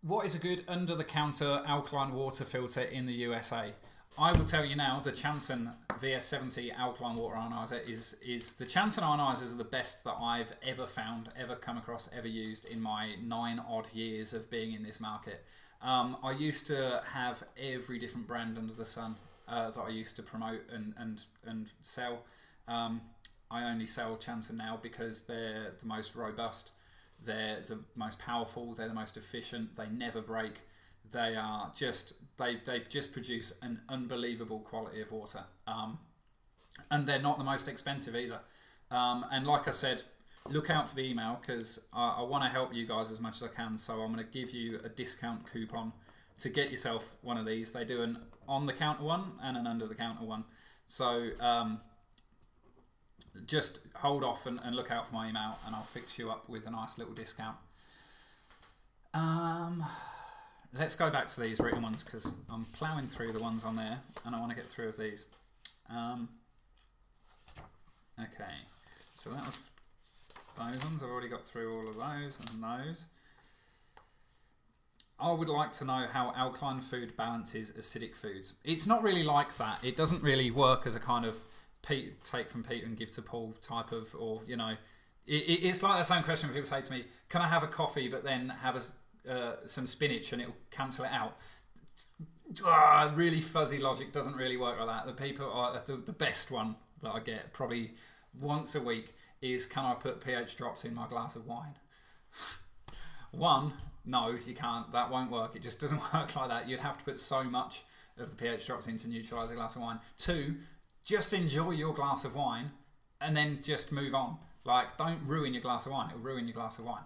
What is a good under-the-counter alkaline water filter in the USA? I will tell you now, the Chanson VS70 alkaline water ionizer is the Chanson ionizers are the best that I've ever found, ever come across, ever used in my 9 odd years of being in this market. I used to have every different brand under the sun that I used to promote and sell. I only sell Chanson now because they're the most robust, they're the most powerful, they're the most efficient, they never break. They are just they just produce an unbelievable quality of water, and they're not the most expensive either. And like I said, look out for the email because I want to help you guys as much as I can. So I'm going to give you a discount coupon to get yourself one of these. They do an on-the-counter one and an under-the-counter one. So just hold off and look out for my email, and I'll fix you up with a nice little discount. Let's go back to these written ones because I'm ploughing through the ones on there and I want to get through of these. Okay, so that was those ones. I've already got through all of those and those. I would like to know how alkaline food balances acidic foods. It's not really like that. It doesn't really work as a kind of take from Peter and give to Paul type of, or you know, it's like the same question when people say to me, can I have a coffee but then have some spinach and it'll cancel it out? Really fuzzy logic, doesn't really work like that. The people are the best one that I get probably once a week is, can I put pH drops in my glass of wine? One, no, you can't. That won't work. It just doesn't work like that. You'd have to put so much of the pH drops in to neutralize a glass of wine. Two, just enjoy your glass of wine and then just move on. Like, don't ruin your glass of wine. It'll ruin your glass of wine.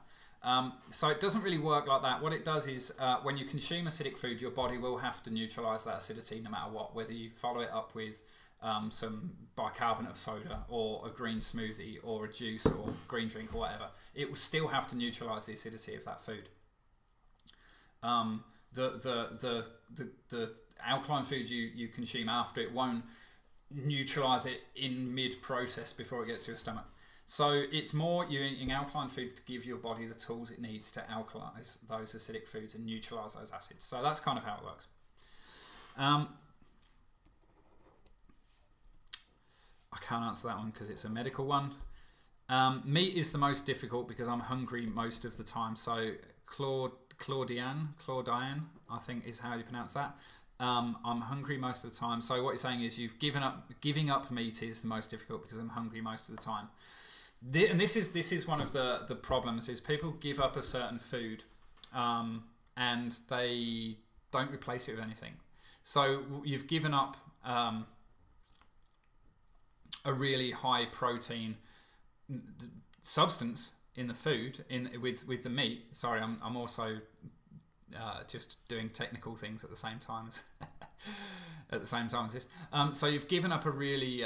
So it doesn't really work like that. What it does is when you consume acidic food, your body will have to neutralise that acidity no matter what, whether you follow it up with some bicarbonate of soda or a green smoothie or a juice or green drink or whatever. It will still have to neutralise the acidity of that food. The alkaline food you consume after it won't neutralise it in mid-process before it gets to your stomach. So it's more you're eating alkaline food to give your body the tools it needs to alkalise those acidic foods and neutralise those acids. So that's kind of how it works. I can't answer that one because it's a medical one. Meat is the most difficult because I'm hungry most of the time. So Claudiane, I think is how you pronounce that. I'm hungry most of the time. So what you're saying is giving up meat is the most difficult because I'm hungry most of the time. And this is one of the problems is people give up a certain food and they don't replace it with anything. So you've given up a really high protein substance in the food with the meat. Sorry, I'm also just doing technical things at the same time as this. So you've given up a really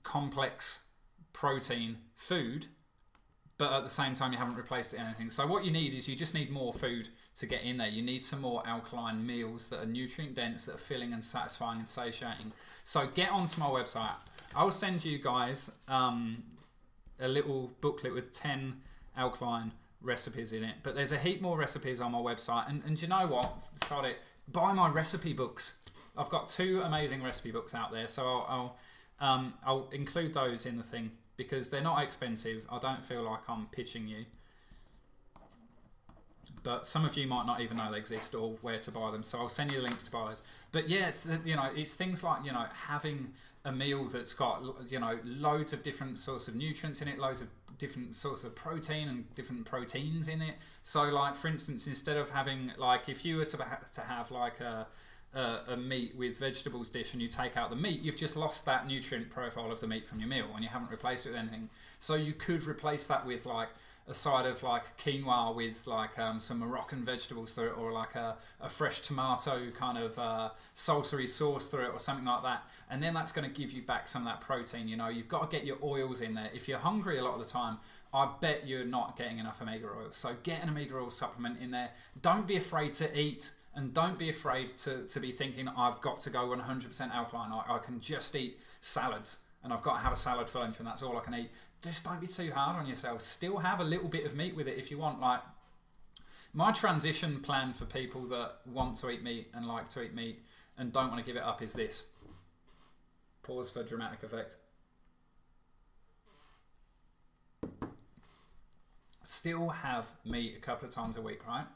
complex protein food, but at the same time you haven't replaced it with anything. So what you need is you just need more food to get in there. You need some more alkaline meals that are nutrient dense, that are filling and satisfying and satiating. So get onto my website. I'll send you guys a little booklet with 10 alkaline recipes in it, but there's a heap more recipes on my website, and you know what, sod it, buy my recipe books. I've got 2 amazing recipe books out there, so I'll include those in the thing because they're not expensive. I don't feel like I'm pitching you, but some of you might not even know they exist or where to buy them, so I'll send you the links to buy those. But yeah, it's things like, having a meal that's got, loads of different sorts of nutrients in it, loads of different sorts of protein and different proteins in it. So like, for instance, instead of having, like, if you were to have like a meat with vegetables dish and you take out the meat, you've just lost that nutrient profile of the meat from your meal and you haven't replaced it with anything. So you could replace that with like a side of like quinoa with like some Moroccan vegetables through it, or like a fresh tomato kind of salsa sauce through it or something like that, and then that's going to give you back some of that protein. You've got to get your oils in there. If you're hungry a lot of the time, I bet you're not getting enough omega oils, so get an omega oil supplement in there. Don't be afraid to eat, and don't be afraid to be thinking I've got to go 100% alkaline. I can just eat salads and I've got to have a salad for lunch and that's all I can eat. Just don't be too hard on yourself. Still have a little bit of meat with it if you want. Like, My transition plan for people that want to eat meat and like to eat meat and don't want to give it up is this. Pause for dramatic effect. Still have meat a couple of times a week, right?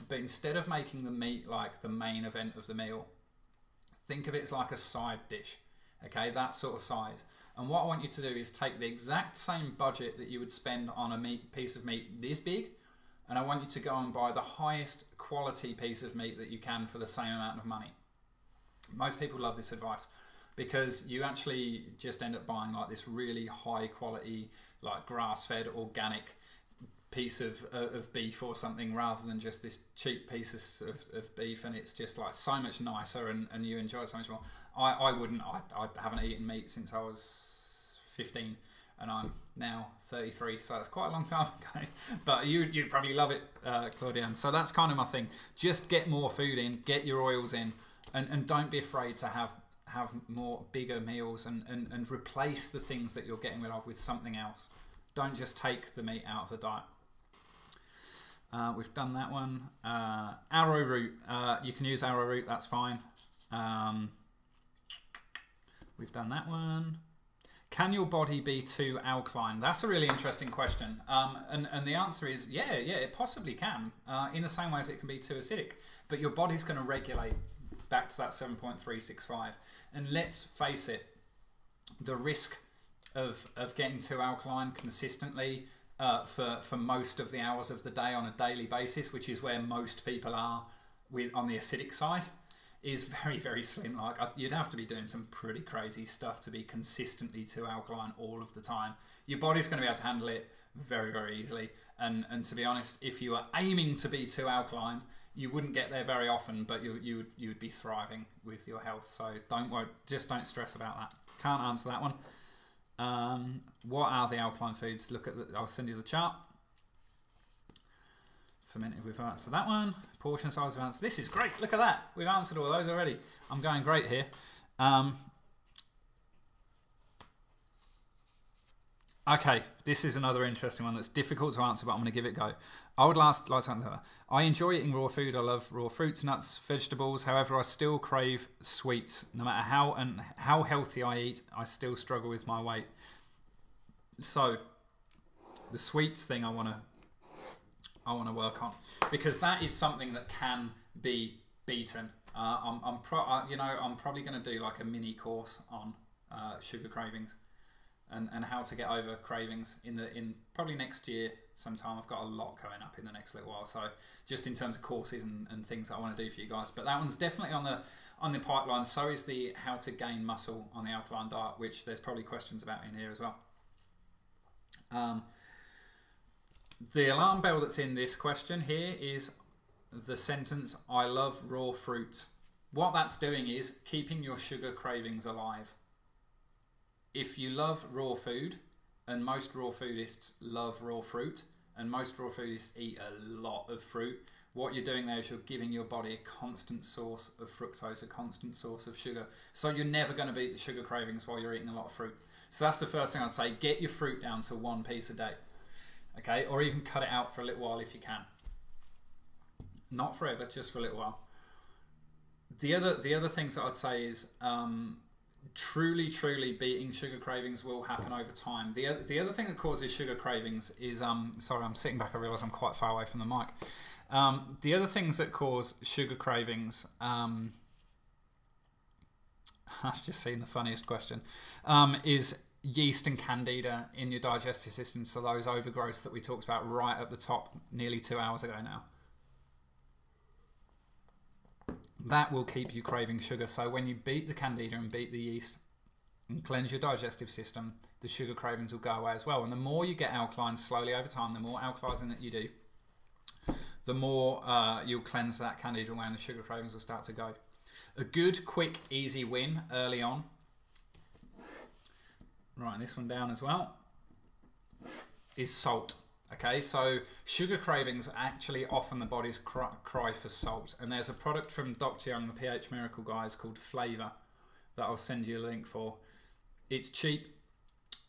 But instead of making the meat like the main event of the meal, think of it as like a side dish, okay? That sort of size. And what I want you to do is take the exact same budget that you would spend on a piece of meat this big, and I want you to go and buy the highest quality piece of meat that you can for the same amount of money. Most people love this advice because you actually just end up buying like this really high quality, like grass-fed, organic piece of beef or something, rather than just this cheap piece of beef, and it's just like so much nicer and you enjoy it so much more. I wouldn't. I haven't eaten meat since I was 15 and I'm now 33, so it's quite a long time ago. But you'd probably love it, Claudiane. So that's kind of my thing. Just get more food in, get your oils in, and don't be afraid to have more bigger meals and replace the things that you're getting rid of with something else. Don't just take the meat out of the diet. We've done that one. Arrowroot, you can use arrowroot, that's fine. We've done that one. Can your body be too alkaline? That's a really interesting question. And the answer is yeah, it possibly can, in the same way as it can be too acidic. But your body's going to regulate back to that 7.365. And let's face it, the risk of getting too alkaline consistently for most of the hours of the day on a daily basis, which is where most people are on the acidic side, is very, very slim. Like you'd have to be doing some pretty crazy stuff to be consistently too alkaline all of the time. Your body's going to be able to handle it very, very easily. And to be honest, if you were aiming to be too alkaline, you wouldn't get there very often, but you would be thriving with your health. So don't worry, just don't stress about that. Can't answer that one. What are the alkaline foods? Look at I'll send you the chart. Fermented, we've answered that one. Portion size, we've answered. This is great. Look at that. We've answered all those already. I'm going great here. Okay, this is another interesting one that's difficult to answer, but I'm going to give it a go. I would like to answer that. I enjoy eating raw food. I love raw fruits, nuts, vegetables. However, I still crave sweets. No matter how healthy I eat, I still struggle with my weight. So, the sweets thing I want to work on, because that is something that can be beaten. I'm probably going to do like a mini course on sugar cravings. And how to get over cravings in probably next year sometime. I've got a lot coming up in the next little while, so just in terms of courses and things that I want to do for you guys. But that one's definitely on the pipeline. So is the how to gain muscle on the alkaline diet, which there's probably questions about in here as well. The alarm bell that's in this question here is the sentence, "I love raw fruits." What that's doing is keeping your sugar cravings alive. If you love raw food, and most raw foodists love raw fruit, and most raw foodists eat a lot of fruit, what you're doing there is you're giving your body a constant source of fructose, a constant source of sugar. So you're never going to beat the sugar cravings while you're eating a lot of fruit. So that's the first thing I'd say. Get your fruit down to one piece a day, okay? Or even cut it out for a little while if you can. Not forever, just for a little while. The other things that I'd say is truly beating sugar cravings will happen over time. The other thing that causes sugar cravings is sorry, I'm sitting back, I realise I'm quite far away from the mic. The other things that cause sugar cravings, I've just seen the funniest question, is yeast and candida in your digestive system. So those overgrowths that we talked about right at the top nearly 2 hours ago now. That will keep you craving sugar. So when you beat the candida and beat the yeast and cleanse your digestive system, the sugar cravings will go away as well. And the more you get alkaline slowly over time, the more alkalizing that you do, the more you'll cleanse that candida away and the sugar cravings will start to go. A good, quick, easy win early on. Writing this one down as well, is salt. Okay, so sugar cravings are actually often the body's cry for salt. And there's a product from Dr. Young, the pH Miracle guys, called Flavor that I'll send you a link for. It's cheap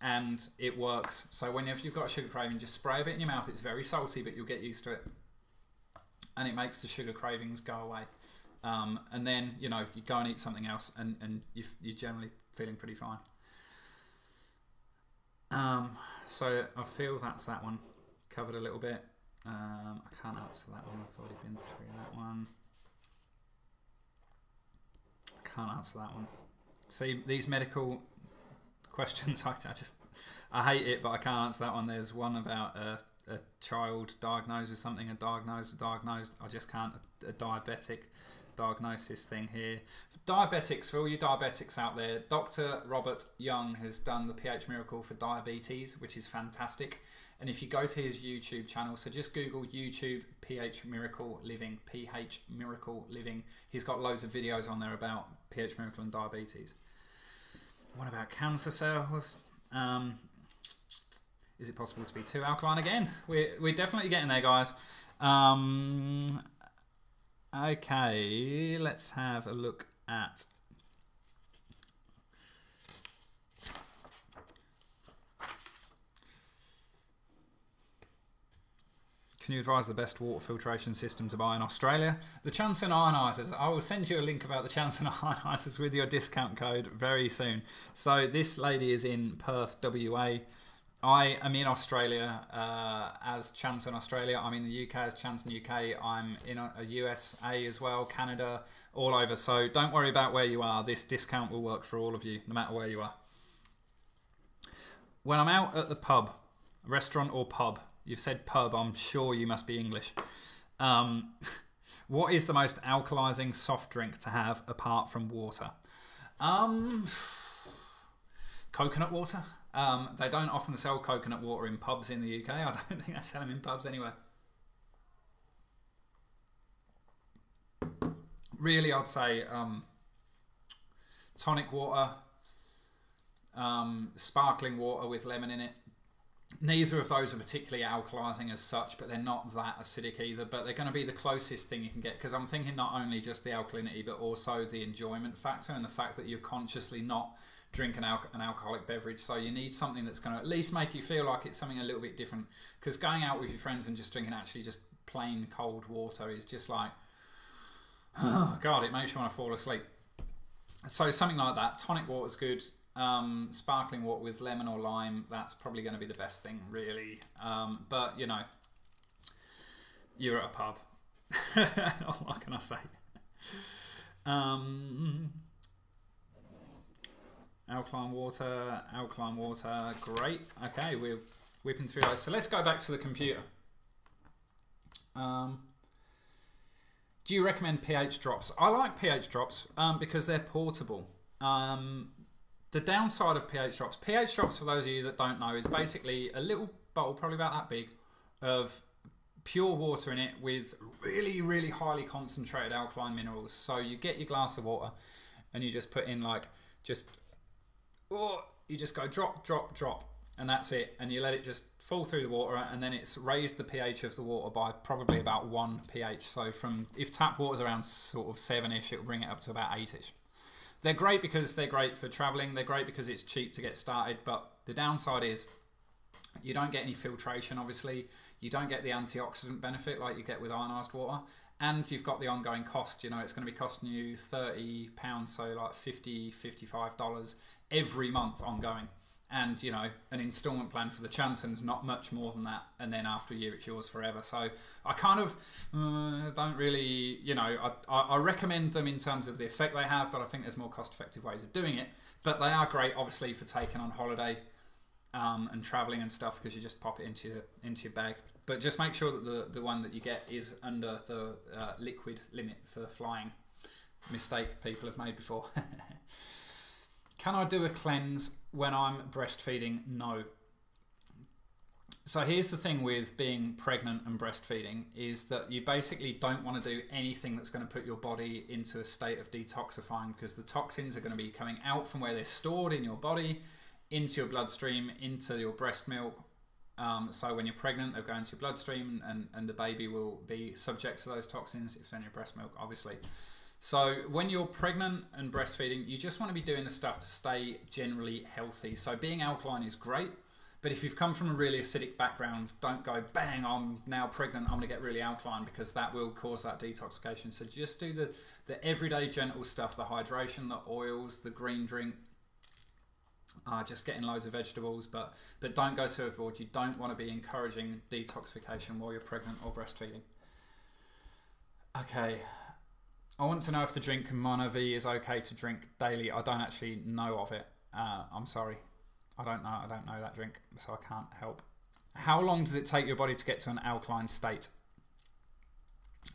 and it works. So whenever you've got a sugar craving, just spray a bit in your mouth. It's very salty, but you'll get used to it. and it makes the sugar cravings go away. And then, you know, you go and eat something else, and you're generally feeling pretty fine. So I feel that's that one covered a little bit. I can't answer that one. I've already been through that one. I can't answer that one. See, these medical questions, I hate it, but I can't answer that one. There's one about a child diagnosed with something, diagnosed. I just can't. A diabetic diagnosis thing here. Diabetics, for all you diabetics out there, Dr. Robert Young has done the pH Miracle for diabetes, which is fantastic. And if you go to his YouTube channel, so just Google YouTube pH Miracle Living, pH Miracle Living. He's got loads of videos on there about pH Miracle and diabetes. What about cancer cells? Is it possible to be too alkaline again? We're definitely getting there, guys. Okay, let's have a look at... Can you advise the best water filtration system to buy in Australia? The Chanson ionisers. I will send you a link about the Chanson ionisers with your discount code very soon. So this lady is in Perth, WA. I am in Australia as Chanson Australia. I'm in the UK as Chanson UK. I'm in a USA as well, Canada, all over. So don't worry about where you are. This discount will work for all of you, no matter where you are. When I'm out at the pub, restaurant or pub, you've said pub, I'm sure you must be English. What is the most alkalizing soft drink to have apart from water? Coconut water. They don't often sell coconut water in pubs in the UK. I don't think they sell them in pubs anyway. Really, I'd say tonic water, sparkling water with lemon in it. Neither of those are particularly alkalizing as such, but they're not that acidic either. But they're going to be the closest thing you can get, because I'm thinking not only just the alkalinity, but also the enjoyment factor and the fact that you're consciously not drinking an alcoholic beverage. So you need something that's going to at least make you feel like it's something a little bit different. Because going out with your friends and just drinking actually just plain cold water is just like, oh God, it makes you want to fall asleep. So something like that. Tonic water's good. Sparkling water with lemon or lime, that's probably going to be the best thing, really. But you know, you're at a pub. What can I say? Alkaline water, great. Okay, we're whipping through those. So let's go back to the computer. Do you recommend pH drops? I like pH drops because they're portable. The downside of pH drops, for those of you that don't know, is basically a little bowl, probably about that big, of pure water in it with really, really highly concentrated alkaline minerals. So you get your glass of water and you just put in you just go drop, drop, drop, and that's it. And you let it just fall through the water, and then it's raised the pH of the water by probably about 1 pH. So if tap water's around sort of 7-ish, it'll bring it up to about 8-ish. They're great because they're great for traveling. They're great because it's cheap to get started. But the downside is you don't get any filtration, obviously. You don't get the antioxidant benefit like you get with ionised water. And you've got the ongoing cost. You know, it's going to be costing you £30, so like $50, $55 every month ongoing. And, you know, an instalment plan for the Chanson's not much more than that. And then after a year, it's yours forever. So I kind of don't really, you know, I recommend them in terms of the effect they have, but I think there's more cost-effective ways of doing it. But they are great, obviously, for taking on holiday and traveling and stuff, because you just pop it into your bag. But just make sure that the one that you get is under the liquid limit for flying. Mistake people have made before. Can I do a cleanse when I'm breastfeeding? No. So here's the thing with being pregnant and breastfeeding, is that you basically don't want to do anything that's going to put your body into a state of detoxifying, because the toxins are going to be coming out from where they're stored in your body, into your bloodstream, into your breast milk. So when you're pregnant, they'll go into your bloodstream, and the baby will be subject to those toxins if it's in your breast milk, obviously. So when you're pregnant and breastfeeding, you just want to be doing the stuff to stay generally healthy. So being alkaline is great, But if you've come from a really acidic background, don't go, bang, I'm now pregnant, I'm going to get really alkaline, because that will cause that detoxification. So just do the everyday gentle stuff, the hydration, the oils, the green drink, just getting loads of vegetables, but don't go too overboard. You don't want to be encouraging detoxification while you're pregnant or breastfeeding. Okay, I want to know if the drink Mono-V is okay to drink daily. I don't actually know of it. I'm sorry. I don't know that drink, so I can't help. How long does it take your body to get to an alkaline state?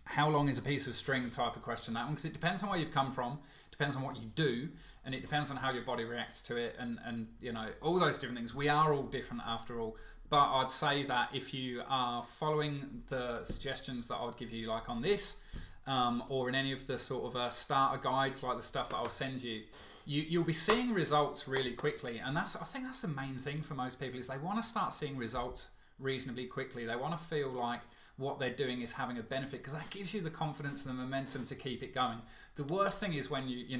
How long is a piece of string type of question, that one, because it depends on where you've come from, depends on what you do, and it depends on how your body reacts to it, and you know, all those different things. We are all different after all, but I'd say that if you are following the suggestions that I would give you, like on this, or in any of the sort of starter guides, like the stuff that I'll send you, you'll be seeing results really quickly. And I think that's the main thing for most people, is they want to start seeing results reasonably quickly. They want to feel like what they're doing is having a benefit, because that gives you the confidence and the momentum to keep it going. The worst thing is when you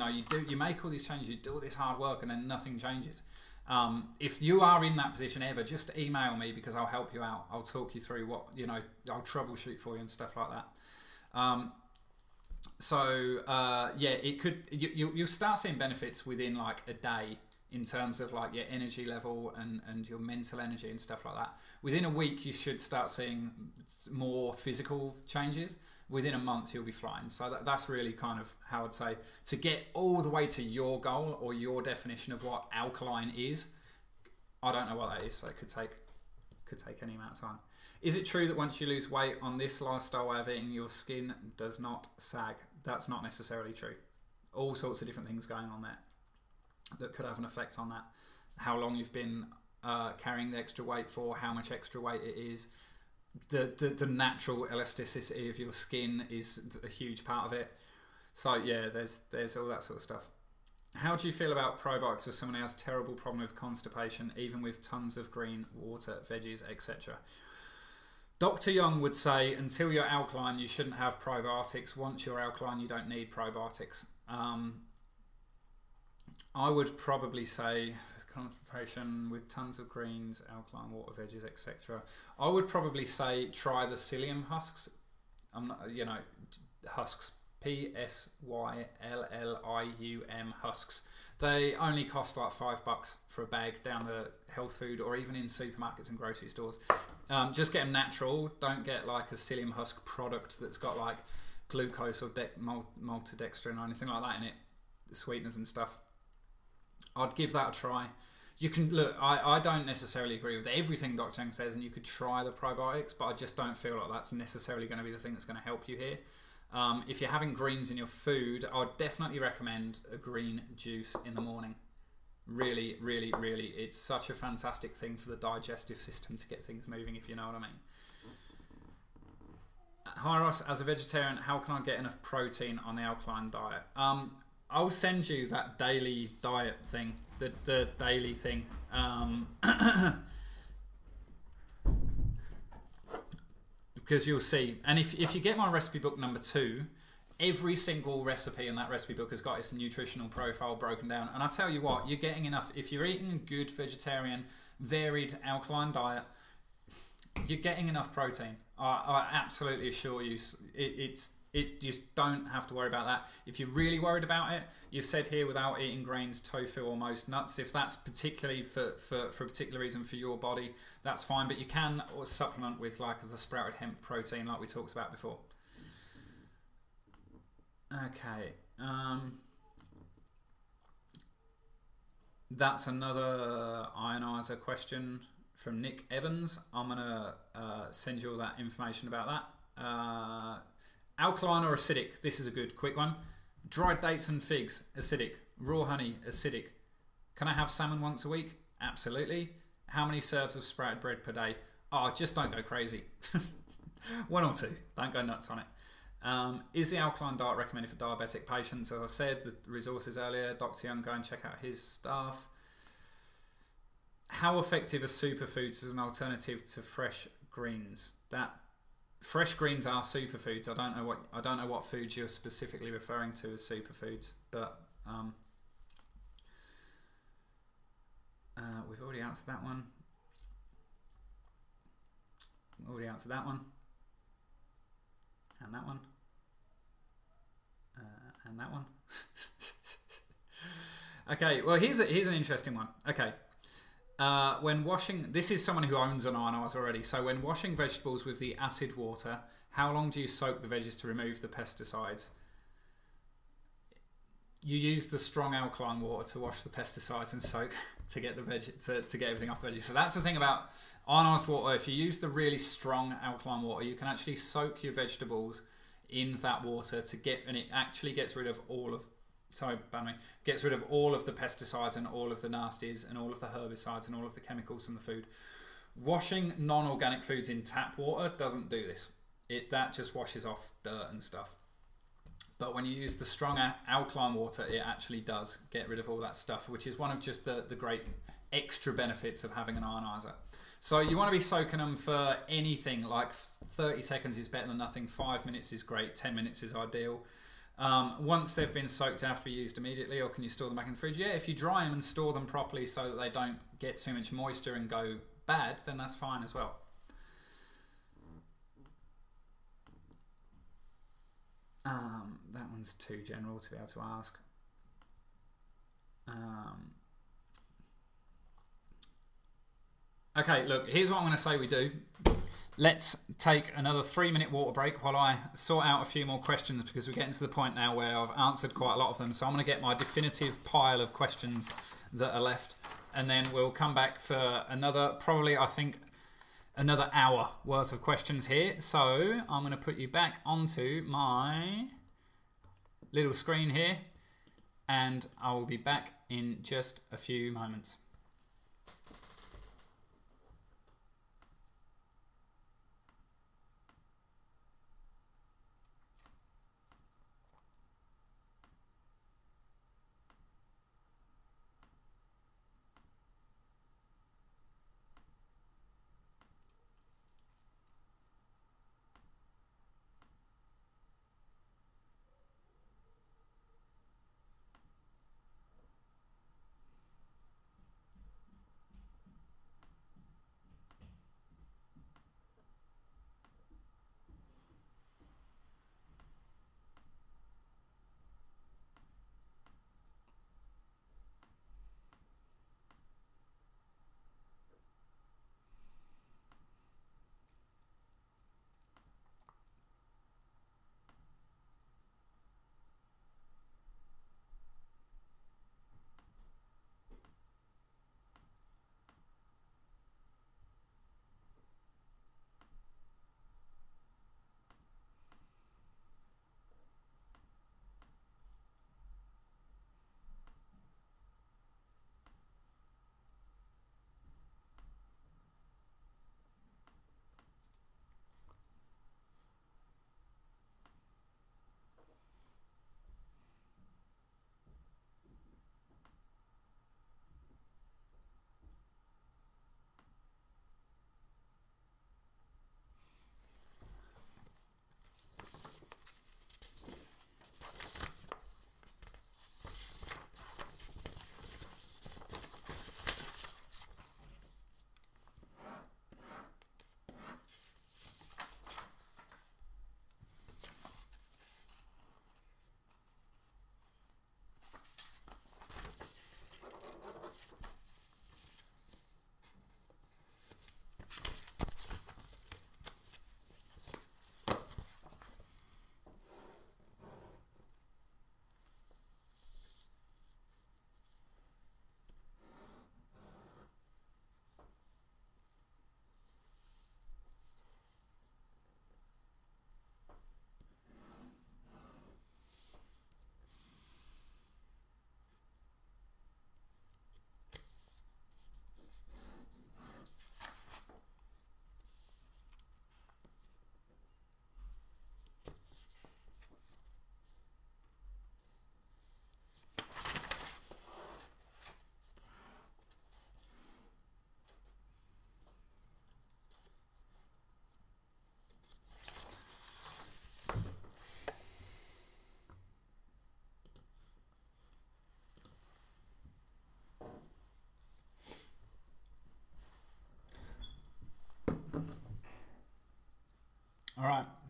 make all these changes, you do all this hard work, and then nothing changes. If you are in that position ever, just email me, because I'll help you out. I'll talk you through what, I'll troubleshoot for you and stuff like that. It could, you'll start seeing benefits within like a day, in terms of like your energy level and your mental energy and stuff like that. Within a week, you should start seeing more physical changes. Within a month, you'll be flying. So that's really kind of how I'd say, to get all the way to your goal or your definition of what alkaline is. I don't know what that is, so it could take any amount of time. Is it true that once you lose weight on this lifestyle way of eating, your skin does not sag? That's not necessarily true. All sorts of different things going on there that could have an effect on that. How long you've been carrying the extra weight for, how much extra weight it is. The natural elasticity of your skin is a huge part of it. So yeah, there's all that sort of stuff. How do you feel about probiotics if someone who has terrible problem with constipation, even with tons of green water, veggies, etc.? Dr. Young would say, until you're alkaline, you shouldn't have probiotics. Once you're alkaline, you don't need probiotics. I would probably say constipation with tons of greens, alkaline water, veggies, etc. I would probably say try the psyllium husks. Husks. P-S-Y-L-L-I-U-M husks. They only cost like $5 for a bag down the health food or even in supermarkets and grocery stores. Just get them natural. Don't get like a psyllium husk product that's got like glucose or maltodextrin or anything like that in it, the sweeteners and stuff. I'd give that a try. You can look, I don't necessarily agree with everything Dr. Young says, and you could try the probiotics, but I just don't feel like that's necessarily going to be the thing that's going to help you here. If you're having greens in your food, I'd definitely recommend a green juice in the morning. Really, really, really, it's such a fantastic thing for the digestive system to get things moving, if you know what I mean. Hi Ross, as a vegetarian, how can I get enough protein on the alkaline diet? I'll send you that daily diet thing, the daily thing. Because you'll see, and if you get my recipe book number 2, every single recipe in that recipe book has got its nutritional profile broken down. And I tell you what, you're getting enough. If you're eating a good vegetarian, varied alkaline diet, you're getting enough protein. I absolutely assure you, you just don't have to worry about that. If you're really worried about it, you've said here without eating grains, tofu or most nuts. If that's particularly for a particular reason for your body, that's fine. But you can supplement with like the sprouted hemp protein like we talked about before. Okay. That's another ionizer question from Nick Evans. I'm going to send you all that information about that. Alkaline or acidic? This is a good quick one. Dried dates and figs, acidic. Raw honey, acidic. Can I have salmon once a week? Absolutely. How many serves of sprouted bread per day? Oh, just don't go crazy. 1 or 2. Don't go nuts on it. Is the alkaline diet recommended for diabetic patients? As I said, the resources earlier, Dr. Young, go and check out his stuff. How effective are superfoods as an alternative to fresh greens? Fresh greens are superfoods. I don't know what foods you're specifically referring to as superfoods, but we've already answered that one. already answered that one. And that one. And that one. Okay, well here's an interesting one. Okay, when washing, this is someone who owns an ionizer already. So when washing vegetables with the acid water, how long do you soak the veggies to remove the pesticides? You use the strong alkaline water to wash the pesticides and soak to get the to get everything off the veggies. So that's the thing about ionized water. If you use the really strong alkaline water, you can actually soak your vegetables in that water to get, and it actually gets rid of all of, gets rid of all of the pesticides and all of the nasties and all of the herbicides and all of the chemicals from the food. Washing non-organic foods in tap water doesn't do this. That just washes off dirt and stuff. But when you use the strong alkaline water, it actually does get rid of all that stuff, which is one of just the great extra benefits of having an ionizer. So you want to be soaking them for anything, like 30 seconds is better than nothing, 5 minutes is great, 10 minutes is ideal. Once they've been soaked, they have to be used immediately, or can you store them back in the fridge? Yeah, if you dry them and store them properly so that they don't get too much moisture and go bad, then that's fine as well. That one's too general to be able to ask. Okay, look, here's what I'm going to say we do. Let's take another 3-minute water break while I sort out a few more questions, because we're getting to the point now where I've answered quite a lot of them. So I'm going to get my definitive pile of questions that are left, and then we'll come back for another, probably I think, another hour worth of questions here. So I'm going to put you back onto my little screen here, and I will be back in just a few moments.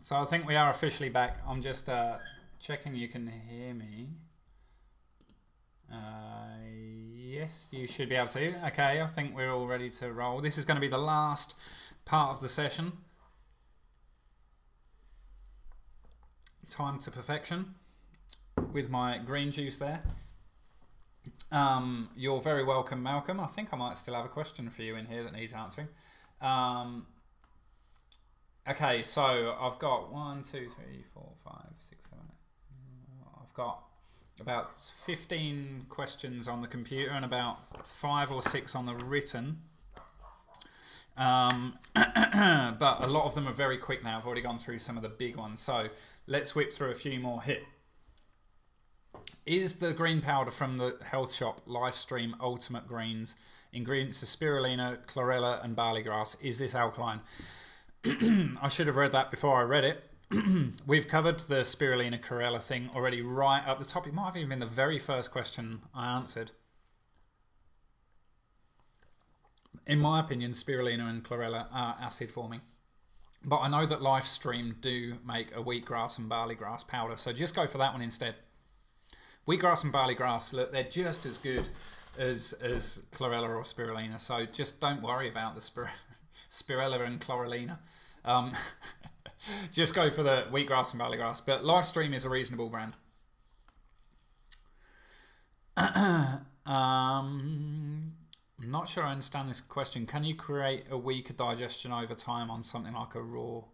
So I think we are officially back. I'm just checking you can hear me. Yes, you should be able to. Okay, I think we're all ready to roll. This is going to be the last part of the session. Time to perfection with my green juice there. You're very welcome, Malcolm. I think I might still have a question for you in here that needs answering. Okay, so I've got 1, 2, 3, 4, 5, 6, 7, 8. I've got about 15 questions on the computer and about 5 or 6 on the written. But a lot of them are very quick now. I've already gone through some of the big ones. So let's whip through a few more here. Is the green powder from the health shop Lifestream Ultimate Greens? Ingredients are spirulina, chlorella and barley grass. Is this alkaline? I should have read that before I read it. We've covered the spirulina chlorella thing already right up the top. It might have even been the very first question I answered. In my opinion, spirulina and chlorella are acid forming. But I know that Lifestream do make a wheatgrass and barley grass powder, so just go for that one instead. Wheatgrass and barley grass, look, they're just as good as chlorella or spirulina, so just don't worry about the spirella and chlorella. Just go for the wheatgrass and barley grass, but Lifestream is a reasonable brand. I'm not sure I understand this question. Can you create a weaker digestion over time on something like a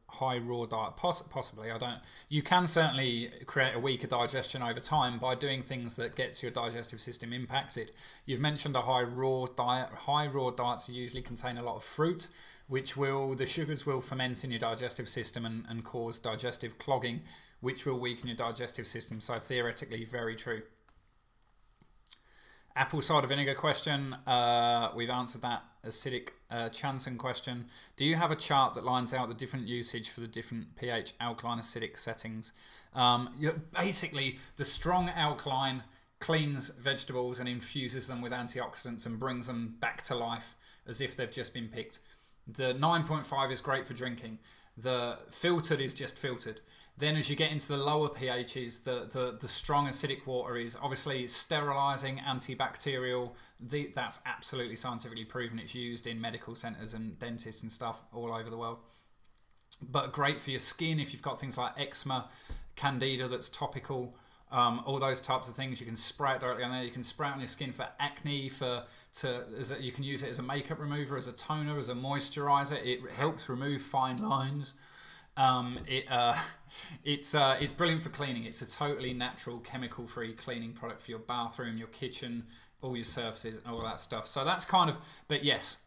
high raw diet? Possibly. I don't. You can certainly create a weaker digestion over time by doing things that gets your digestive system impacted. You've mentioned a high raw diet. High raw diets usually contain a lot of fruit, which the sugars will ferment in your digestive system and cause digestive clogging, which will weaken your digestive system. So theoretically, very true. Apple cider vinegar question, we've answered that. Acidic Chanson question. Do you have a chart that lines out the different usage for the different pH alkaline acidic settings? Basically, the strong alkaline cleans vegetables and infuses them with antioxidants and brings them back to life as if they've just been picked. The 9.5 is great for drinking. The filtered is just filtered. Then as you get into the lower pHs, the strong acidic water is obviously sterilising, antibacterial. That's absolutely scientifically proven. It's used in medical centres and dentists and stuff all over the world. But great for your skin if you've got things like eczema, candida that's topical, all those types of things. You can spray it directly on there. You can spray it on your skin for acne, you can use it as a makeup remover, as a toner, as a moisturiser. It helps remove fine lines. It's brilliant for cleaning. It's a totally natural, chemical-free cleaning product for your bathroom, your kitchen, all your surfaces, and all that stuff. So that's kind of, but yes,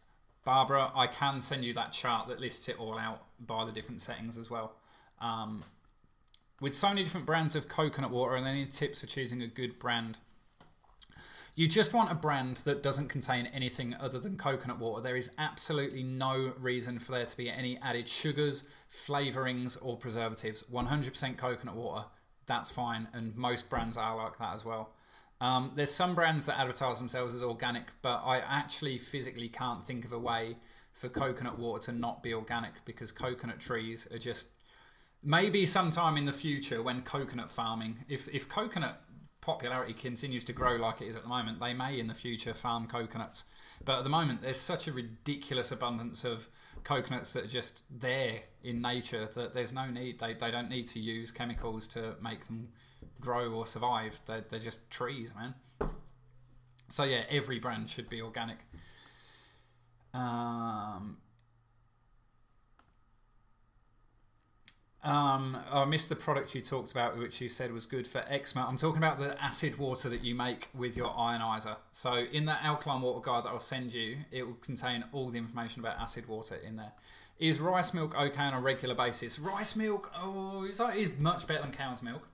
Barbara, I can send you that chart that lists it all out by the different settings as well. With so many different brands of coconut water, and any tips for choosing a good brand? You just want a brand that doesn't contain anything other than coconut water. There is absolutely no reason for there to be any added sugars, flavourings or preservatives. 100% coconut water, that's fine, and most brands are like that as well. There's some brands that advertise themselves as organic, but I actually physically can't think of a way for coconut water to not be organic, because coconut trees are just... Maybe sometime in the future when coconut farming, if coconut popularity continues to grow like it is at the moment, they may in the future farm coconuts. But at the moment, there's such a ridiculous abundance of coconuts that are just there in nature that there's no need. They don't need to use chemicals to make them grow or survive. They're just trees, man. So yeah, every brand should be organic. I missed the product you talked about, which you said was good for eczema. I'm talking about the acid water that you make with your ionizer. So in that alkaline water guide that I'll send you, it will contain all the information about acid water in there. Is rice milk okay on a regular basis? Rice milk, is much better than cow's milk.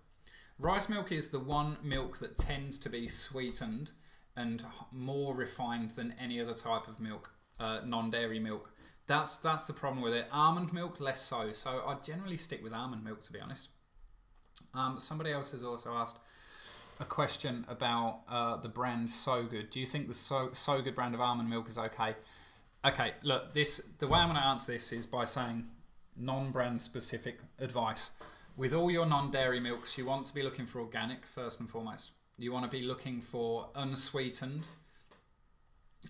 Rice milk is the one milk that tends to be sweetened and more refined than any other type of milk, non-dairy milk. That's the problem with it. Almond milk, less so. So I generally stick with almond milk, to be honest. Somebody else has also asked a question about the brand So Good. Do you think the So Good brand of almond milk is okay? Okay, look, the way I'm going to answer this is by saying non-brand specific advice. With all your non-dairy milks, you want to be looking for organic first and foremost. You want to be looking for unsweetened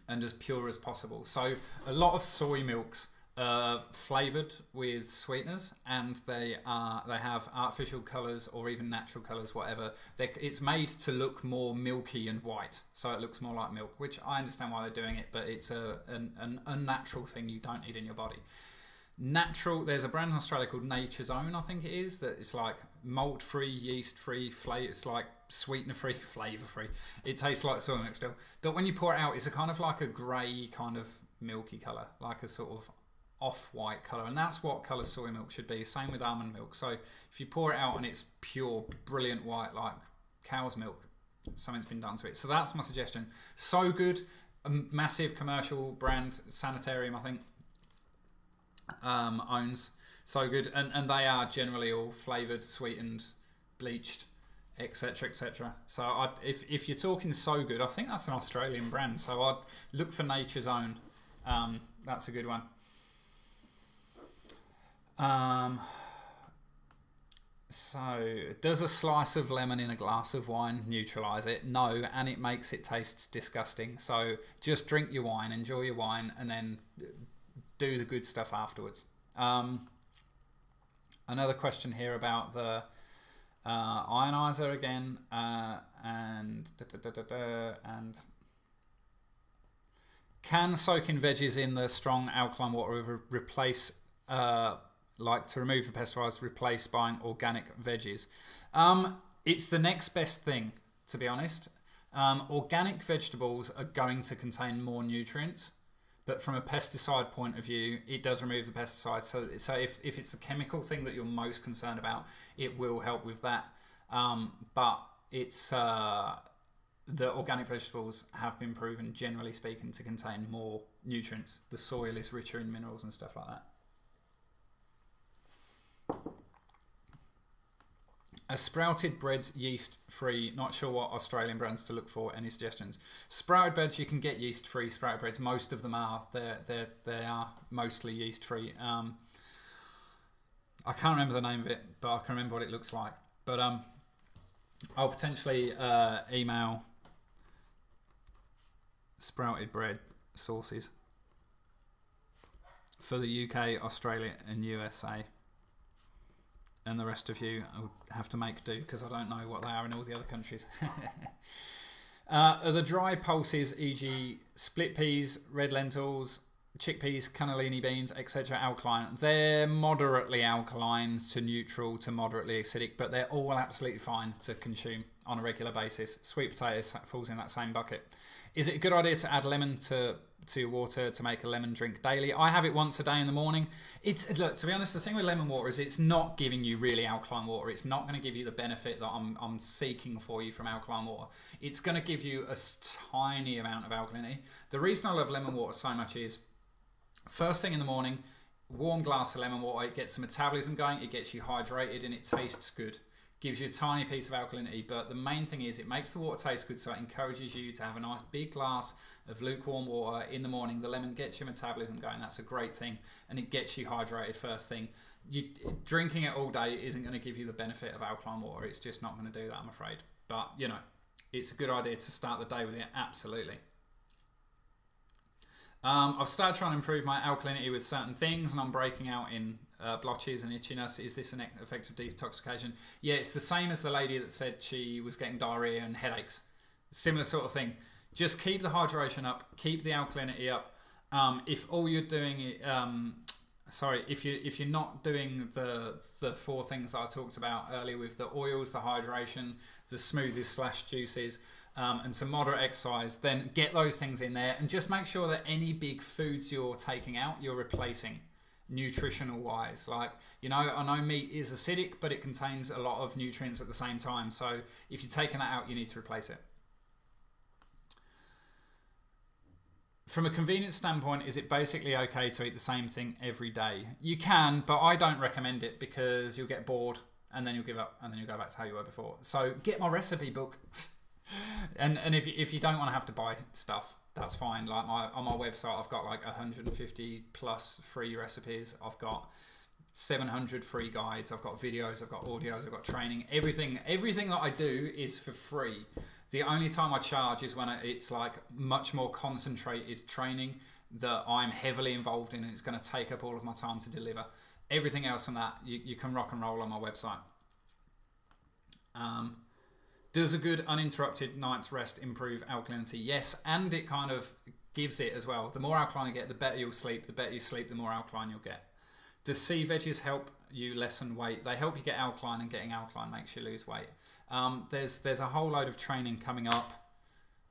and as pure as possible. So a lot of soy milks are flavored with sweeteners, and they have artificial colors or even natural colors, whatever. It's made to look more milky and white, so it looks more like milk, which I understand why they're doing it, but it's an unnatural thing you don't need in your body. Natural, there's a brand in Australia called Nature's Own, I think it is, that it's like malt free, yeast free, it's like sweetener free, flavor free. It tastes like soy milk still, but when you pour it out, it's a kind of like a grey kind of milky color, like a sort of off-white color, and that's what color soy milk should be. Same with almond milk. So if you pour it out and it's pure, brilliant white like cow's milk, something's been done to it. So that's my suggestion. So Good, a massive commercial brand, Sanitarium I think owns So Good, and they are generally all flavored, sweetened, bleached, etc, etc. So if you're talking So Good, I think that's an Australian brand, so I'd look for Nature's Own. That's a good one. So does a slice of lemon in a glass of wine neutralize it? No, and it makes it taste disgusting. So just drink your wine, enjoy your wine, and then do the good stuff afterwards. Another question here about the ionizer again, and can soaking veggies in the strong alkaline water replace like to remove the pesticides, replace buying organic veggies? It's the next best thing, to be honest. Organic vegetables are going to contain more nutrients, but from a pesticide point of view, it does remove the pesticides. So if it's the chemical thing that you're most concerned about, it will help with that. But it's the organic vegetables have been proven, generally speaking, to contain more nutrients. The soil is richer in minerals and stuff like that. A sprouted bread's yeast free. Not sure what Australian brands to look for. Any suggestions? Sprouted breads, you can get yeast free sprouted breads. Most of them are. They are mostly yeast free. I can't remember the name of it, but I can remember what it looks like. But I'll potentially email sprouted bread sources for the UK, Australia, and USA. And the rest of you will have to make do, because I don't know what they are in all the other countries. Are the dry pulses, e.g. split peas, red lentils, chickpeas, cannellini beans, etc. alkaline? They're moderately alkaline to neutral to moderately acidic, but they're all absolutely fine to consume on a regular basis. Sweet potatoes falls in that same bucket. Is it a good idea to add lemon to your water to make a lemon drink daily? I have it once a day in the morning. Look, to be honest, the thing with lemon water is it's not giving you really alkaline water. It's not going to give you the benefit that I'm seeking for you from alkaline water. It's going to give you a tiny amount of alkalinity. The reason I love lemon water so much is first thing in the morning, warm glass of lemon water, it gets the metabolism going, it gets you hydrated, and it tastes good. Gives you a tiny piece of alkalinity, but the main thing is it makes the water taste good, so it encourages you to have a nice big glass of lukewarm water in the morning. The lemon gets your metabolism going. That's a great thing, and it gets you hydrated first thing. Drinking it all day isn't going to give you the benefit of alkaline water. It's just not going to do that, I'm afraid. But, you know, it's a good idea to start the day with it, absolutely. I've started trying to improve my alkalinity with certain things, and I'm breaking out in blotches and itchiness. Is this an effective detoxification? Yeah, it's the same as the lady that said she was getting diarrhea and headaches. Similar sort of thing. Just keep the hydration up, keep the alkalinity up. If all you're doing, if you're not doing the four things that I talked about earlier with the oils, the hydration, the smoothies / juices, and some moderate exercise, then get those things in there, and just make sure that any big foods you're taking out, you're replacing nutritional wise. Like, you know, I know meat is acidic, but it contains a lot of nutrients at the same time. So if you're taking that out, you need to replace it. From a convenience standpoint, is it basically okay to eat the same thing every day? You can, but I don't recommend it, because you'll get bored and then you'll give up and then you'll go back to how you were before. So get my recipe book. and if you don't want to have to buy stuff, that's fine. Like on my website, I've got like 150 plus free recipes. I've got 700 free guides. I've got videos, I've got audios, I've got training. Everything that I do is for free. The only time I charge is when it's like much more concentrated training that I'm heavily involved in, and it's going to take up all of my time to deliver. Everything else on that, you can rock and roll on my website. Does a good uninterrupted night's rest improve alkalinity? Yes, and it kind of gives it as well. The more alkaline you get, the better you'll sleep. The better you sleep, the more alkaline you'll get. Does sea veggies help you lessen weight? They help you get alkaline, and getting alkaline makes you lose weight. There's a whole load of training coming up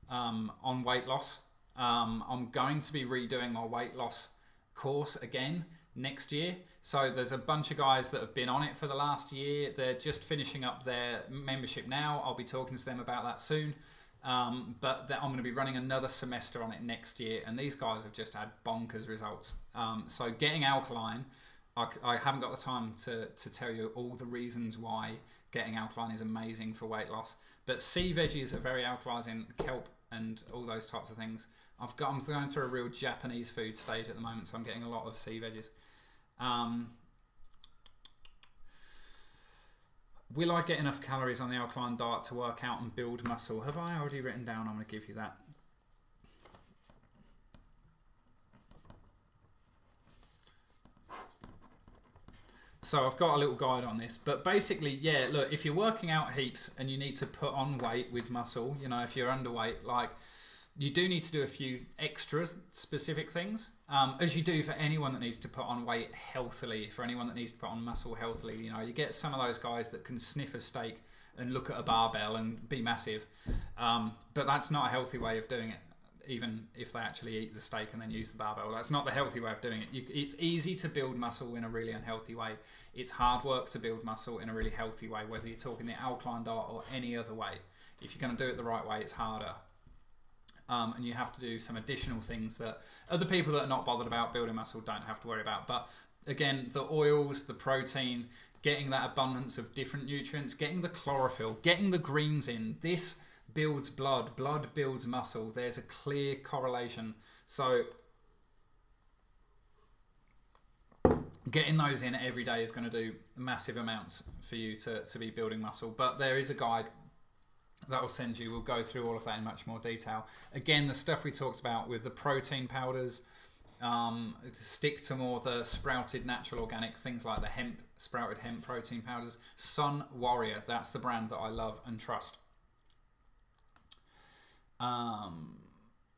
on weight loss. I'm going to be redoing my weight loss course again next year. So there's a bunch of guys that have been on it for the last year. They're just finishing up their membership now. I'll be talking to them about that soon. But I'm going to be running another semester on it next year, and these guys have just had bonkers results. So getting alkaline, I haven't got the time to tell you all the reasons why getting alkaline is amazing for weight loss. But sea veggies are very alkalizing, kelp and all those types of things. I'm going through a real Japanese food stage at the moment, so I'm getting a lot of sea veggies. Will I get enough calories on the alkaline diet to work out and build muscle? Have I already written down? I'm going to give you that. So I've got a little guide on this, but basically, yeah, look, if you're working out heaps and you need to put on weight with muscle, you know, if you're underweight, like, you do need to do a few extra specific things, as you do for anyone that needs to put on weight healthily, for anyone that needs to put on muscle healthily. You know, you get some of those guys that can sniff a steak and look at a barbell and be massive, but that's not a healthy way of doing it. Even if they actually eat the steak and then use the barbell, that's not the healthy way of doing it. It's easy to build muscle in a really unhealthy way. It's hard work to build muscle in a really healthy way, whether you're talking the alkaline diet or any other way. If you're going to do it the right way, it's harder. And you have to do some additional things that other people that are not bothered about building muscle don't have to worry about. But again, the oils, the protein, getting that abundance of different nutrients, getting the chlorophyll, getting the greens in, this builds blood, blood builds muscle. There's a clear correlation. So getting those in every day is going to do massive amounts for you to be building muscle. But there is a guide that will send you. We'll go through all of that in much more detail. Again, the stuff we talked about with the protein powders, stick to more the sprouted natural organic things like the sprouted hemp protein powders. Sun Warrior, that's the brand that I love and trust.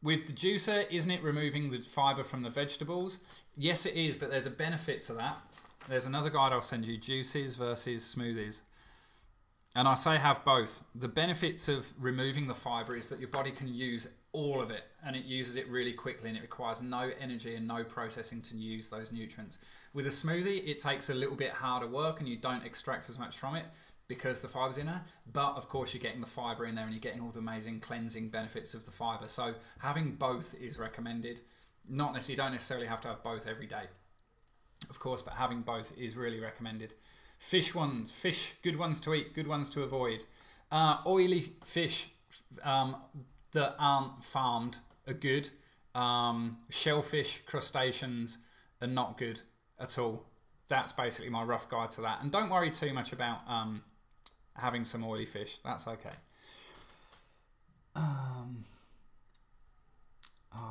With the juicer, isn't it removing the fiber from the vegetables? Yes, it is, but there's a benefit to that. There's another guide I'll send you, juices versus smoothies. And I say have both. The benefits of removing the fiber is that your body can use all of it, and it uses it really quickly, and it requires no energy and no processing to use those nutrients. With a smoothie, it takes a little bit harder work and you don't extract as much from it because the fiber's in there, but of course you're getting the fiber in there and you're getting all the amazing cleansing benefits of the fiber. So having both is recommended. You don't necessarily have to have both every day, of course, but having both is really recommended. Fish, good ones to eat, good ones to avoid. Oily fish that aren't farmed are good. Shellfish, crustaceans are not good at all. That's basically my rough guide to that. And don't worry too much about having some oily fish. That's okay.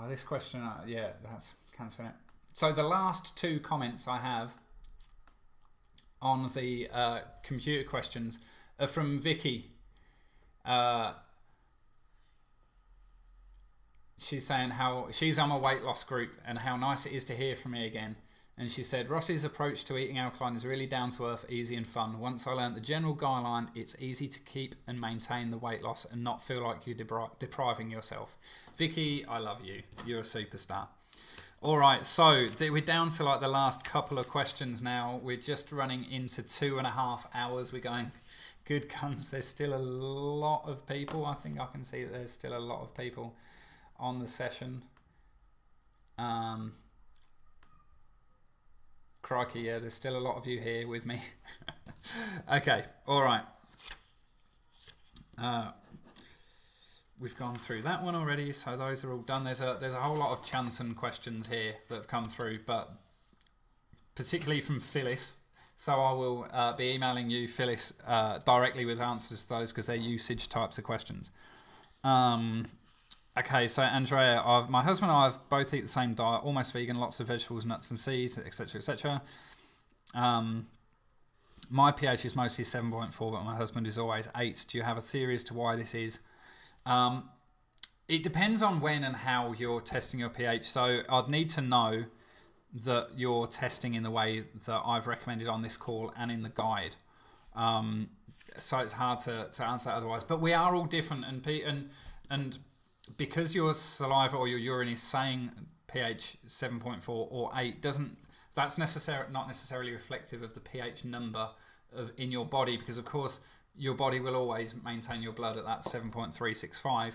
This question, yeah, that's cancelling it. So the last two comments I have on the computer questions are from Vicky. She's saying how she's on a weight loss group and how nice it is to hear from me again. And she said, Ross's approach to eating alkaline is really down to earth, easy and fun. Once I learned the general guideline, it's easy to keep and maintain the weight loss and not feel like you're depriving yourself. Vicky, I love you. You're a superstar. All right, so we're down to like the last couple of questions now. We're just running into 2.5 hours. We're going, good guns. There's still a lot of people. I think I can see that there's still a lot of people on the session. Crikey, yeah, there's still a lot of you here with me. Okay, all right. We've gone through that one already, so those are all done. There's a whole lot of Chanson questions here that have come through, but particularly from Phyllis. So I will be emailing you, Phyllis, directly with answers to those because they're usage types of questions. Okay, so Andrea, my husband and I have both eat the same diet, almost vegan, lots of vegetables, nuts and seeds, etc., etc. My pH is mostly 7.4, but my husband is always 8. Do you have a theory as to why this is? It depends on when and how you're testing your pH. So I'd need to know that you're testing in the way that I've recommended on this call and in the guide. So it's hard to answer that otherwise. But we are all different, and because your saliva or your urine is saying pH 7.4 or 8, that's not necessarily reflective of the pH number in your body, because of course your body will always maintain your blood at that 7.365.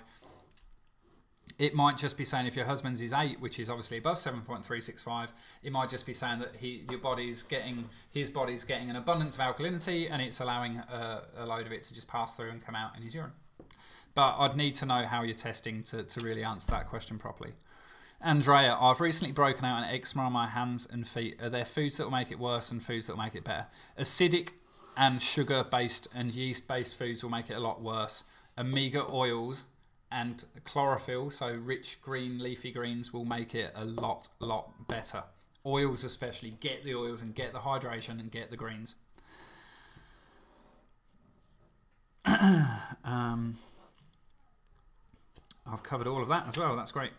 It might just be saying if your husband's is 8, which is obviously above 7.365, it might just be saying that his body's getting an abundance of alkalinity, and it's allowing a load of it to just pass through and come out in his urine. But I'd need to know how you're testing to really answer that question properly. Andrea, I've recently broken out an eczema on my hands and feet. Are there foods that will make it worse and foods that will make it better? Acidic and sugar-based and yeast-based foods will make it a lot worse. Omega oils and chlorophyll, so rich green leafy greens, will make it a lot better. Oils especially, get the oils and get the hydration and get the greens. I've covered all of that as well, that's great.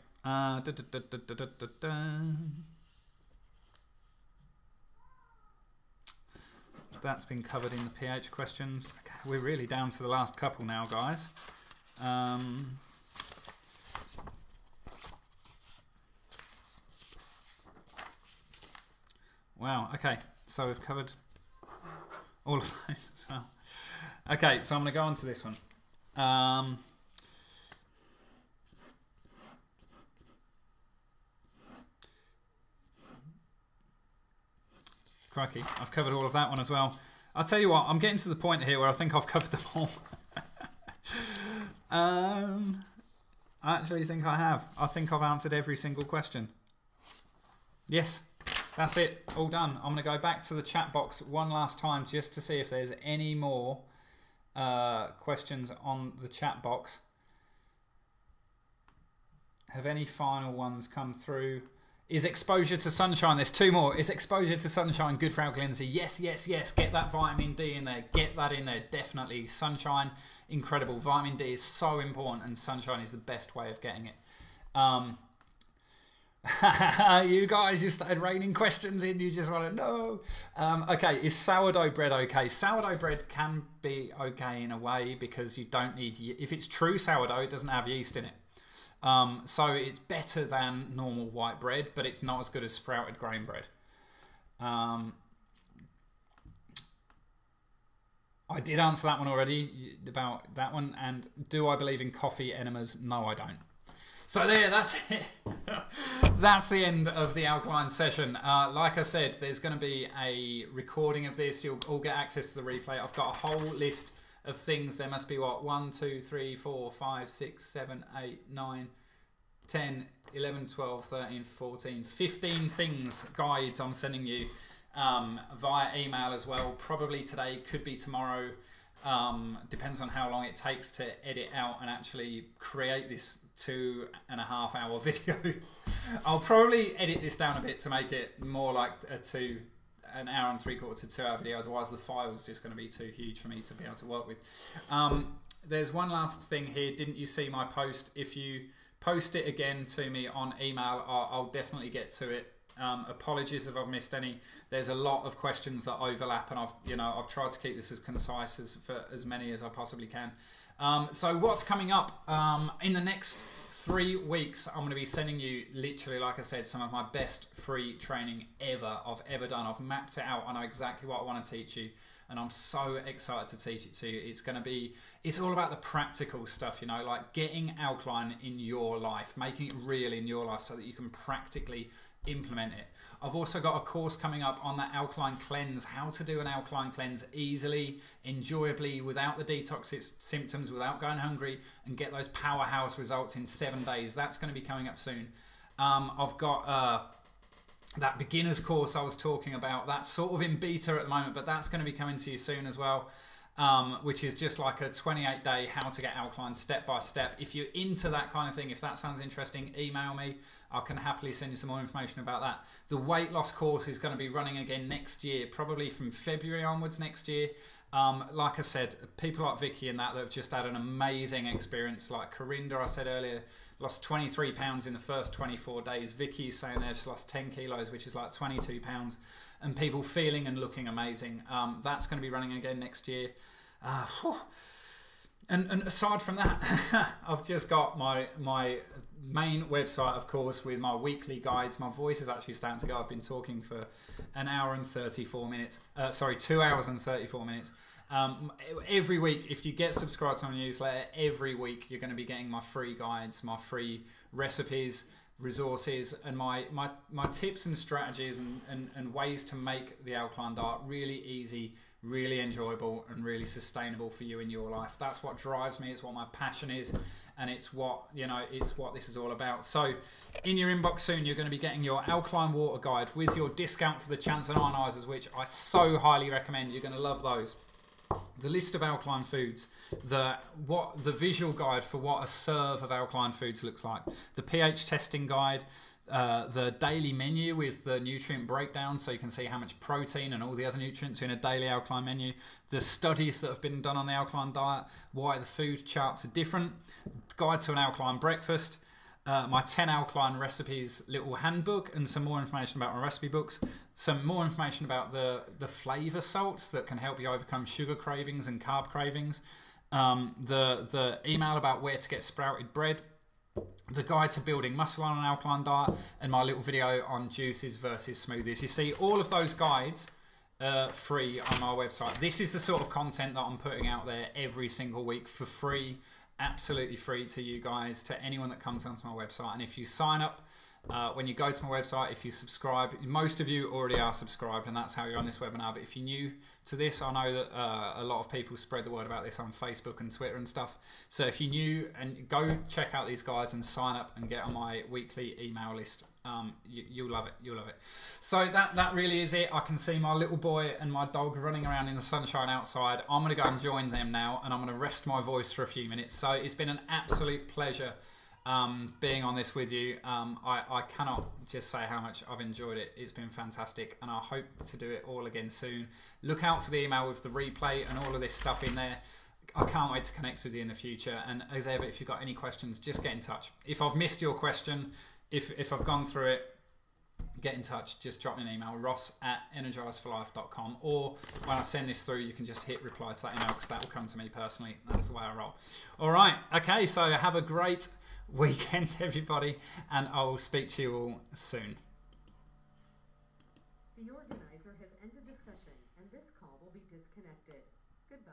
That's been covered in the pH questions. Okay, we're really down to the last couple now, guys. Wow, okay, so we've covered all of those as well. Okay, so I'm going to go on to this one. Crikey, I've covered all of that one as well. I'll tell you what, I'm getting to the point here where I think I've covered them all. I actually think I have. I think I've answered every single question. Yes, that's it, all done. I'm going to go back to the chat box one last time just to see if there's any more questions on the chat box. Have any final ones come through? Is exposure to sunshine, there's two more. Is exposure to sunshine good for alkalinity? Yes, yes, yes. Get that vitamin D in there. Get that in there, definitely. Sunshine, incredible. Vitamin D is so important, and sunshine is the best way of getting it. You guys just started raining questions in. You just want to know. Okay, is sourdough bread okay? Sourdough bread can be okay in a way because you don't need... If it's true sourdough, it doesn't have yeast in it. So it's better than normal white bread, but it's not as good as sprouted grain bread. I did answer that one already about that one. And do I believe in coffee enemas? No, I don't. So there, that's it. That's the end of the alkaline session. Like I said, there's going to be a recording of this. You'll all get access to the replay. I've got a whole list of things. There must be what, 1, 2, 3, 4, 5, 6, 7, 8, 9, 10, 11, 12, 13, 14, 15 things, guides I'm sending you via email as well. Probably today, could be tomorrow. Depends on how long it takes to edit out and actually create this 2.5 hour video. I'll probably edit this down a bit to make it more like an hour and 3/4 to 2 hour video, otherwise the file's just going to be too huge for me to be able to work with. There's one last thing here. Didn't you see my post? If you post it again to me on email, I'll definitely get to it. Apologies if I've missed any. There's a lot of questions that overlap, and I've tried to keep this as concise for as many as I possibly can. So what's coming up in the next 3 weeks? I'm going to be sending you, literally, like I said, some of my best free training I've ever done. I've mapped it out. I know exactly what I want to teach you, and I'm so excited to teach it to you. It's all about the practical stuff, like getting alkaline in your life, making it real in your life so that you can practically implement it. I've also got a course coming up on that alkaline cleanse, how to do an alkaline cleanse easily, enjoyably, without the detox symptoms, without going hungry, and get those powerhouse results in 7 days. That's going to be coming up soon. I've got that beginner's course I was talking about, that's sort of in beta at the moment, but that's going to be coming to you soon as well, which is just like a 28-day how to get alkaline step by step. If you're into that kind of thing, if that sounds interesting, email me. I can happily send you some more information about that. The weight loss course is going to be running again next year, probably from February onwards next year. Like I said, people like Vicky and that have just had an amazing experience. Like Corinda, I said earlier, lost 23 pounds in the first 24 days. Vicky's saying there she's lost 10 kilos, which is like 22 pounds. And people feeling and looking amazing. That's going to be running again next year. And aside from that, I've just got my main website, of course, with my weekly guides. My voice is actually starting to go. I've been talking for an hour and 34 minutes. 2 hours and 34 minutes. Every week, if you get subscribed to my newsletter, every week you're going to be getting my free guides, my free recipes, resources, and my tips and strategies and ways to make the alkaline diet really easy, really enjoyable, and really sustainable for you in your life. That's what drives me. It's what my passion is, and it's what this is all about. So in your inbox soon, you're going to be getting your alkaline water guide with your discount for the Chance and ionizers, which I so highly recommend. You're going to love those. The list of alkaline foods, the visual guide for what a serve of alkaline foods looks like, the pH testing guide, the daily menu with the nutrient breakdown so you can see how much protein and all the other nutrients in a daily alkaline menu, the studies that have been done on the alkaline diet, why the food charts are different, guide to an alkaline breakfast, my 10 alkaline recipes little handbook, and some more information about my recipe books, some more information about the flavor salts that can help you overcome sugar cravings and carb cravings, the email about where to get sprouted bread, the guide to building muscle on an alkaline diet, and my little video on juices versus smoothies. You see all of those guides free on my website. This is the sort of content that I'm putting out there every single week for free, absolutely free to you guys, to anyone that comes onto my website. And if you sign up, when you go to my website, if you subscribe, most of you already are subscribed, and that's how you're on this webinar. But if you're new to this, I know that a lot of people spread the word about this on Facebook and Twitter and stuff. So if you're new, and go check out these guides and sign up and get on my weekly email list. You'll love it. You'll love it. So that really is it. I can see my little boy and my dog running around in the sunshine outside. I'm going to go and join them now, and I'm going to rest my voice for a few minutes. So it's been an absolute pleasure being on this with you. I cannot just say how much I've enjoyed it. It's been fantastic, and I hope to do it all again soon. Look out for the email with the replay and all of this stuff in there. I can't wait to connect with you in the future. And as ever, if you've got any questions, just get in touch. If I've missed your question, if I've gone through it, get in touch. Just drop me an email, ross@energizeforlife.com, or when I send this through, you can just hit reply to that email, because that will come to me personally. That's the way I roll. All right. Okay, so have a great weekend, everybody, and I will speak to you all soon. The organizer has ended the session, and this call will be disconnected. Goodbye.